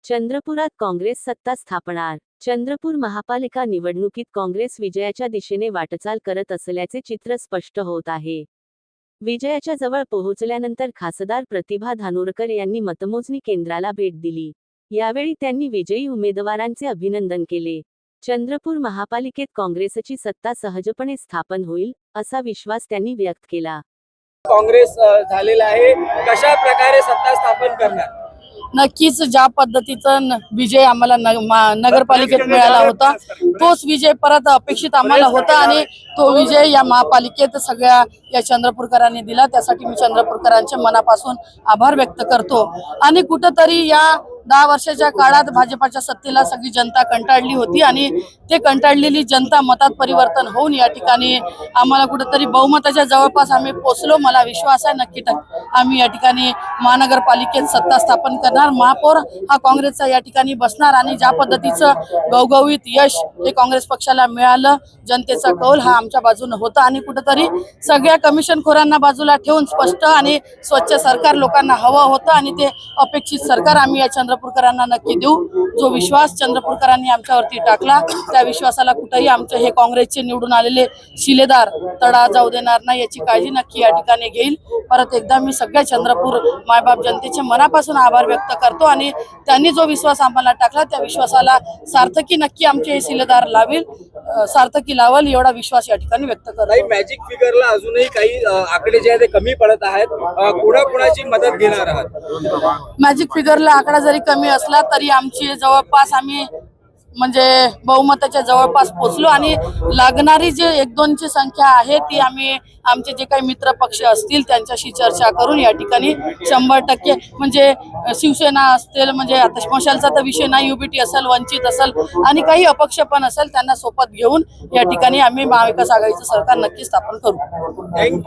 चंद्रपुरात काँग्रेस सत्ता स्थापणार. चंद्रपूर महापालिका निवडणुकीत काँग्रेस विजयाच्या दिशेने वाटचाल करत असल्याचे चित्र स्पष्ट होत आहे. विजयाच्या जवळ पोहोचल्यानंतर खासदार प्रतिभा धानोरकर यांनी मतमोजणी केंद्राला भेट दिली. यावेळी त्यांनी विजयी उमेदवारांचे अभिनंदन केले. चंद्रपूर महापालिकेत काँग्रेसची सत्ता सहजपणे स्थापन होईल असा विश्वास त्यांनी व्यक्त केला. काँग्रेस झालेला आहे, कशा प्रकारे सत्ता स्थापन करणार? नक्कीच ज्या पद्धतीचा विजय आम्हाला नगरपालिकेत मिळाला होता तोच विजय परत अपेक्षित आम्हाला होता आणि तो विजय या महापालिकेत सगळ्या या चंद्रपूरकरांनी दिला. त्यासाठी मी चंद्रपूरकरांचे मनापासून आभार व्यक्त करतो. आणि कुठंतरी या 10 वर्षाच्या काळात भाजपाच्या सत्तेला सगळी जनता कंटाळली होती आणि ते कंटाळलेली जनता मतात परिवर्तन होऊन या ठिकाणी आम्हाला कुठंतरी बहुमताच्या जवळपास आम्ही पोहोचलो. मला विश्वास आहे नक्की आम्ही या ठिकाणी महानगरपालिकेत सत्ता स्थापन करणार. महापौर हा काँग्रेसचा या ठिकाणी बसणार आणि ज्या पद्धतीचं गवगवीत यश हे काँग्रेस पक्षाला मिळालं, जनतेचा कौल हा आमच्या बाजूने होता आणि कुठंतरी सगळ्या कमिशनखोरांना बाजूला ठेवून स्पष्ट आणि स्वच्छ सरकार लोकांना हवं होतं आणि ते अपेक्षित सरकार आम्ही या चंद्रपूरकरांना नक्की देऊ. जो विश्वास चंद्रपूरकरांनी आमच्यावरती टाकला त्या विश्वासाला कुठेही आमचे हे काँग्रेसचे निवडून आलेले शिलेदार तडा जाऊ देणार नाही याची काळजी नक्की या ठिकाणी घेईल. परत एकदा मी सगळ्या चंद्रपूर मायबाप जनतेचे मनापासून आभार व्यक्त करतो आणि त्यांनी जो विश्वास आम्हाला टाकला त्या विश्वासाला सार्थकी नक्की आमचे हे शिलेदार लावेल, सार्थकी लावल एवढा विश्वास या ठिकाणी व्यक्त करतो. मॅजिक फिगरला अजूनही काही आकडे जे आहेत ते कमी पडत आहेत, कोणाची मदत घेणार आहात? मॅजिक फिगरला आकडा जरी कमी असला तरी आमची जवळपास आम्ही म्हणजे बहुमताच्या जवळपास पोहोचलो आणि लागणारी जे 1-2ची संख्या आहे ती आम्ही आमचे जे काही मित्र पक्ष असतील त्यांच्याशी चर्चा करून या ठिकाणी 100% म्हणजे शिवसेना असतील, म्हणजे आता स्मशालचा तर विषय नाही, UBT असेल, वंचित असेल आणि काही अपक्ष पण असेल त्यांना सोबत घेऊन या ठिकाणी आम्ही महाविकास आघाडीचं सरकार नक्की स्थापन करू. थँक्यू.